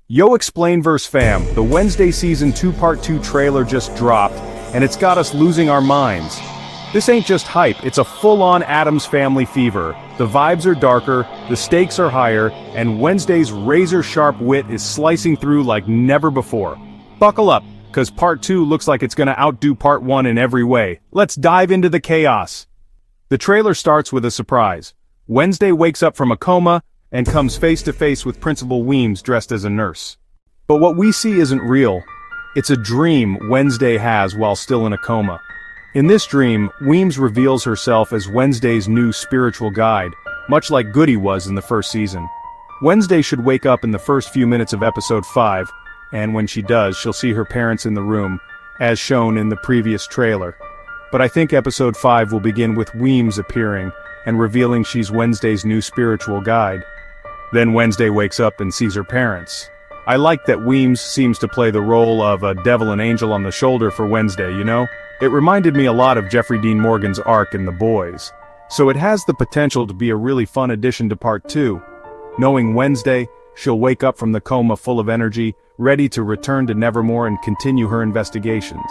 Yo Explainverse fam, the Wednesday Season 2 Part 2 trailer just dropped, and it's got us losing our minds. This ain't just hype, it's a full-on Addams Family fever. The vibes are darker, the stakes are higher, and Wednesday's razor-sharp wit is slicing through like never before. Buckle up, cause Part 2 looks like it's gonna outdo Part 1 in every way. Let's dive into the chaos. The trailer starts with a surprise. Wednesday wakes up from a coma, and comes face-to-face with Principal Weems dressed as a nurse. But what we see isn't real. It's a dream Wednesday has while still in a coma. In this dream, Weems reveals herself as Wednesday's new spiritual guide, much like Goody was in the first season. Wednesday should wake up in the first few minutes of episode 5, and when she does, she'll see her parents in the room, as shown in the previous trailer. But I think episode 5 will begin with Weems appearing, and revealing she's Wednesday's new spiritual guide. Then Wednesday wakes up and sees her parents. I like that Weems seems to play the role of a devil and angel on the shoulder for Wednesday, you know? It reminded me a lot of Jeffrey Dean Morgan's arc in The Boys. So it has the potential to be a really fun addition to Part 2. Knowing Wednesday, she'll wake up from the coma full of energy, ready to return to Nevermore and continue her investigations.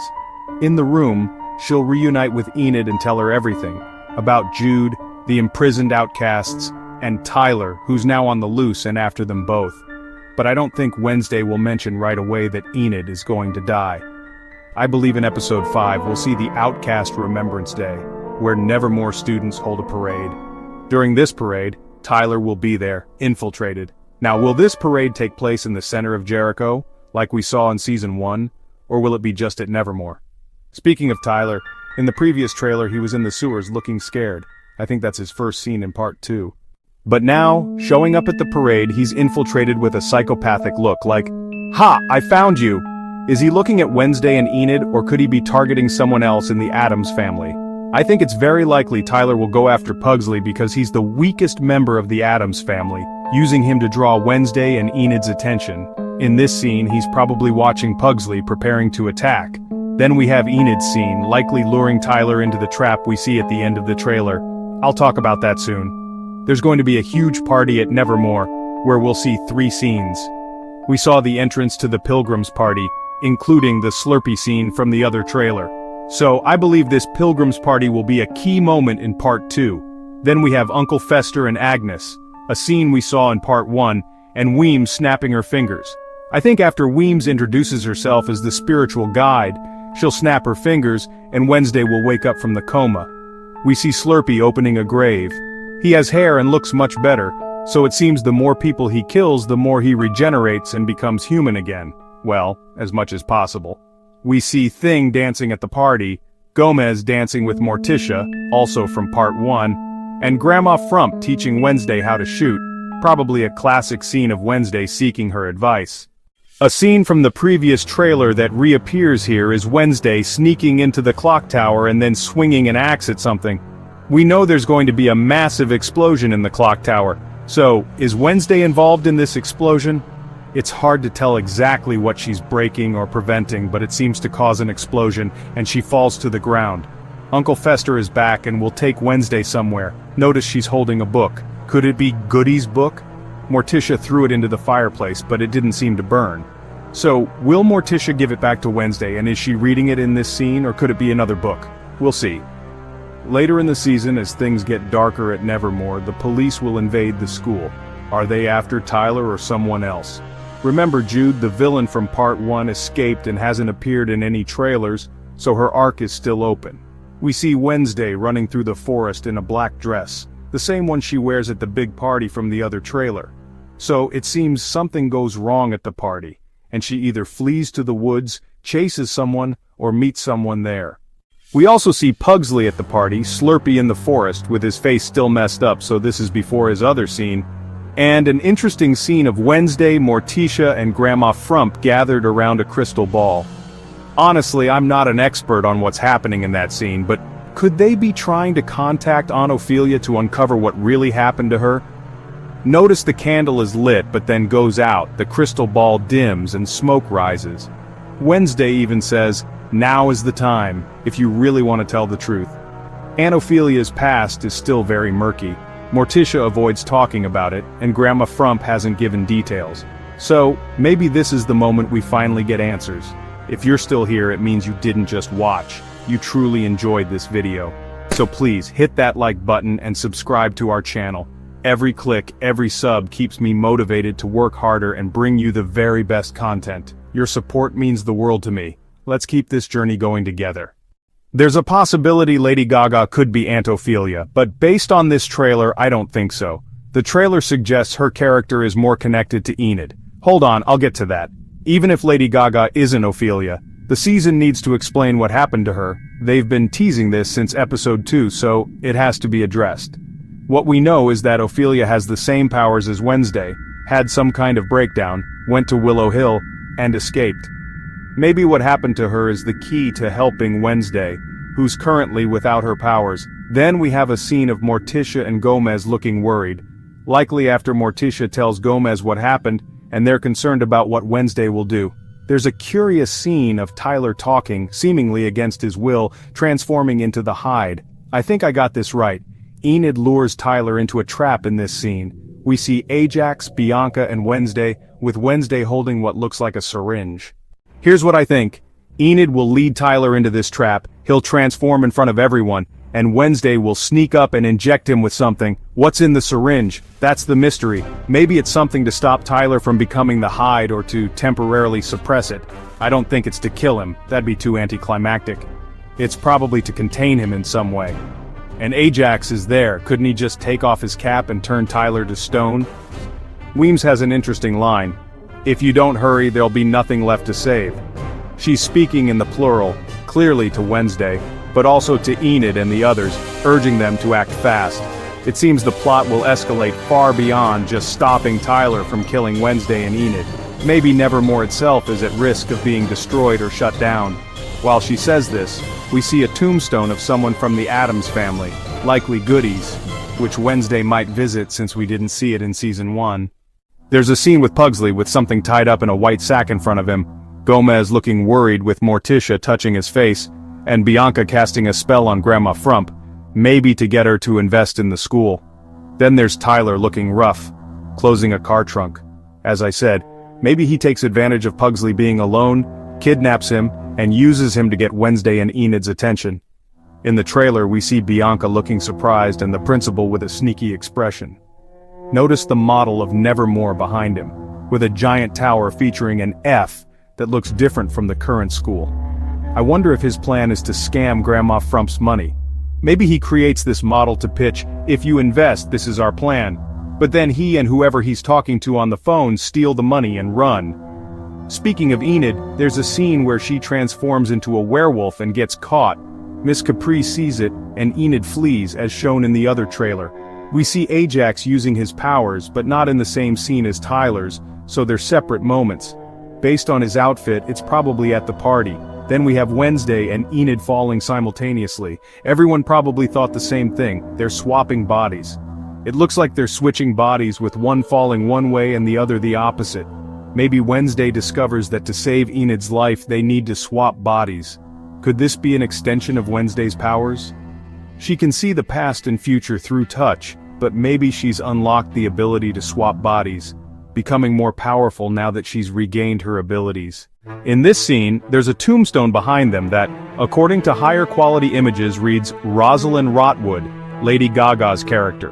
In the room, she'll reunite with Enid and tell her everything. About Jude, the imprisoned outcasts, and Tyler, who's now on the loose and after them both. But I don't think Wednesday will mention right away that Enid is going to die. I believe in episode 5 we'll see the Outcast Remembrance Day, where Nevermore students hold a parade. During this parade, Tyler will be there, infiltrated. Now will this parade take place in the center of Jericho, like we saw in season 1, or will it be just at Nevermore? Speaking of Tyler, in the previous trailer he was in the sewers looking scared. I think that's his first scene in Part 2. But now, showing up at the parade, he's infiltrated with a psychopathic look, like, "Ha! I found you!" Is he looking at Wednesday and Enid, or could he be targeting someone else in the Addams family? I think it's very likely Tyler will go after Pugsley because he's the weakest member of the Addams family, using him to draw Wednesday and Enid's attention. In this scene, he's probably watching Pugsley preparing to attack. Then we have Enid's scene, likely luring Tyler into the trap we see at the end of the trailer. I'll talk about that soon. There's going to be a huge party at Nevermore, where we'll see 3 scenes. We saw the entrance to the Pilgrims party, including the Slurpee scene from the other trailer. So I believe this Pilgrims party will be a key moment in Part 2. Then we have Uncle Fester and Agnes, a scene we saw in Part 1, and Weems snapping her fingers. I think after Weems introduces herself as the spiritual guide, she'll snap her fingers, and Wednesday will wake up from the coma. We see Slurpee opening a grave. He has hair and looks much better, so it seems the more people he kills, the more he regenerates and becomes human again. Well, as much as possible. We see Thing dancing at the party, Gomez dancing with Morticia, also from Part 1, and Grandma Frump teaching Wednesday how to shoot, probably a classic scene of Wednesday seeking her advice. A scene from the previous trailer that reappears here is Wednesday sneaking into the clock tower and then swinging an axe at something. We know there's going to be a massive explosion in the clock tower, so is Wednesday involved in this explosion? It's hard to tell exactly what she's breaking or preventing, but it seems to cause an explosion, and she falls to the ground. Uncle Fester is back and will take Wednesday somewhere. Notice she's holding a book. Could it be Goody's book? Morticia threw it into the fireplace, but it didn't seem to burn. So, will Morticia give it back to Wednesday, and is she reading it in this scene, or could it be another book? We'll see. Later in the season, as things get darker at Nevermore, the police will invade the school. Are they after Tyler or someone else? Remember, Jude, the villain from Part 1, escaped and hasn't appeared in any trailers, so her arc is still open. We see Wednesday running through the forest in a black dress, the same one she wears at the big party from the other trailer. So it seems something goes wrong at the party, and she either flees to the woods, chases someone, or meets someone there. We also see Pugsley at the party, Slurpee in the forest, with his face still messed up, so this is before his other scene, and an interesting scene of Wednesday, Morticia, and Grandma Frump gathered around a crystal ball. Honestly, I'm not an expert on what's happening in that scene, but could they be trying to contact Aunt Ophelia to uncover what really happened to her? Notice the candle is lit but then goes out, the crystal ball dims and smoke rises. Wednesday even says, "Now is the time, if you really want to tell the truth." Aunt Ophelia's past is still very murky. Morticia avoids talking about it, and Grandma Frump hasn't given details. So, maybe this is the moment we finally get answers. If you're still here, it means you didn't just watch, you truly enjoyed this video. So please, hit that like button and subscribe to our channel. Every click, every sub keeps me motivated to work harder and bring you the very best content. Your support means the world to me. Let's keep this journey going together. There's a possibility Lady Gaga could be Aunt Ophelia, but based on this trailer, I don't think so. The trailer suggests her character is more connected to Enid. Hold on, I'll get to that. Even if Lady Gaga isn't Ophelia, the season needs to explain what happened to her. They've been teasing this since episode 2, so it has to be addressed. What we know is that Ophelia has the same powers as Wednesday, had some kind of breakdown, went to Willow Hill, and escaped. Maybe what happened to her is the key to helping Wednesday, who's currently without her powers. Then we have a scene of Morticia and Gomez looking worried, likely after Morticia tells Gomez what happened, and they're concerned about what Wednesday will do. There's a curious scene of Tyler talking, seemingly against his will, transforming into the Hyde. I think I got this right. Enid lures Tyler into a trap in this scene. We see Ajax, Bianca, and Wednesday, with Wednesday holding what looks like a syringe. Here's what I think. Enid will lead Tyler into this trap, he'll transform in front of everyone, and Wednesday will sneak up and inject him with something. What's in the syringe? That's the mystery. Maybe it's something to stop Tyler from becoming the Hyde or to temporarily suppress it. I don't think it's to kill him, that'd be too anticlimactic. It's probably to contain him in some way. And Ajax is there, couldn't he just take off his cap and turn Tyler to stone? Weems has an interesting line. If you don't hurry, there'll be nothing left to save. She's speaking in the plural, clearly to Wednesday, but also to Enid and the others, urging them to act fast. It seems the plot will escalate far beyond just stopping Tyler from killing Wednesday and Enid. Maybe Nevermore itself is at risk of being destroyed or shut down. While she says this, we see a tombstone of someone from the Addams family, likely Goodies, which Wednesday might visit since we didn't see it in season 1. There's a scene with Pugsley with something tied up in a white sack in front of him, Gomez looking worried with Morticia touching his face, and Bianca casting a spell on Grandma Frump, maybe to get her to invest in the school. Then there's Tyler looking rough, closing a car trunk. As I said, maybe he takes advantage of Pugsley being alone, kidnaps him, and uses him to get Wednesday and Enid's attention. In the trailer we see Bianca looking surprised and the principal with a sneaky expression. Notice the model of Nevermore behind him, with a giant tower featuring an F that looks different from the current school. I wonder if his plan is to scam Grandma Frump's money. Maybe he creates this model to pitch, if you invest, this is our plan. But then he and whoever he's talking to on the phone steal the money and run. Speaking of Enid, there's a scene where she transforms into a werewolf and gets caught. Miss Capri sees it, and Enid flees, as shown in the other trailer. We see Ajax using his powers, but not in the same scene as Tyler's, so they're separate moments. Based on his outfit, it's probably at the party. Then we have Wednesday and Enid falling simultaneously. Everyone probably thought the same thing, they're swapping bodies. It looks like they're switching bodies with one falling one way and the other the opposite. Maybe Wednesday discovers that to save Enid's life they need to swap bodies. Could this be an extension of Wednesday's powers? She can see the past and future through touch, but maybe she's unlocked the ability to swap bodies, becoming more powerful now that she's regained her abilities. In this scene, there's a tombstone behind them that, according to higher quality images, reads Rosalind Rotwood, Lady Gaga's character.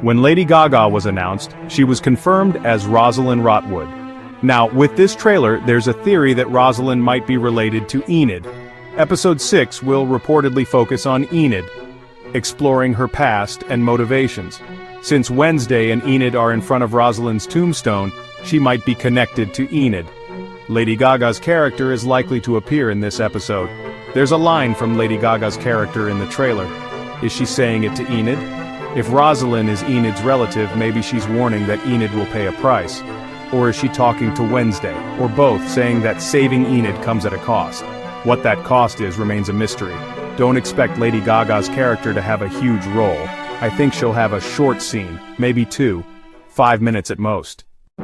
When Lady Gaga was announced, she was confirmed as Rosalind Rotwood. Now, with this trailer, there's a theory that Rosalind might be related to Enid. Episode 6 will reportedly focus on Enid, exploring her past and motivations. Since Wednesday and Enid are in front of Rosalind's tombstone, she might be connected to Enid. Lady Gaga's character is likely to appear in this episode. There's a line from Lady Gaga's character in the trailer. Is she saying it to Enid? If Rosalind is Enid's relative, maybe she's warning that Enid will pay a price. Or is she talking to Wednesday, or both, saying that saving Enid comes at a cost? What that cost is remains a mystery. Don't expect Lady Gaga's character to have a huge role. I think she'll have a short scene, maybe 2, 5 minutes at most.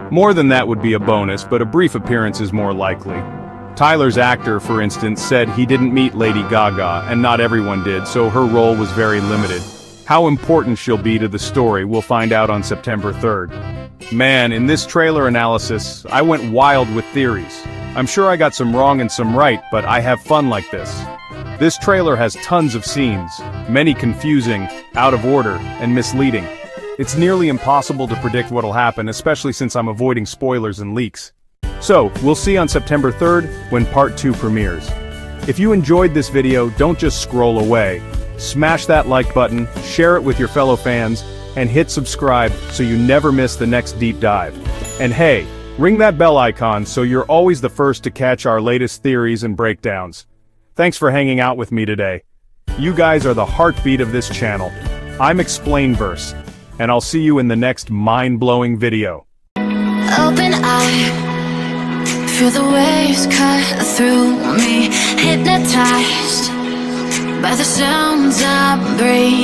More than that would be a bonus, but a brief appearance is more likely. Tyler's actor, for instance, said he didn't meet Lady Gaga, and not everyone did, so her role was very limited. How important she'll be to the story we'll find out on September 3rd. Man, in this trailer analysis, I went wild with theories. I'm sure I got some wrong and some right, but I have fun like this. This trailer has tons of scenes, many confusing, out of order, and misleading. It's nearly impossible to predict what'll happen, especially since I'm avoiding spoilers and leaks. So, we'll see on September 3rd, when Part 2 premieres. If you enjoyed this video, don't just scroll away. Smash that like button, share it with your fellow fans, and hit subscribe so you never miss the next deep dive. And hey, ring that bell icon so you're always the first to catch our latest theories and breakdowns. Thanks for hanging out with me today. You guys are the heartbeat of this channel. I'm Explainverse, and I'll see you in the next mind-blowing video. Open eye, feel the waves cut through me, hypnotized by the sounds I breathe.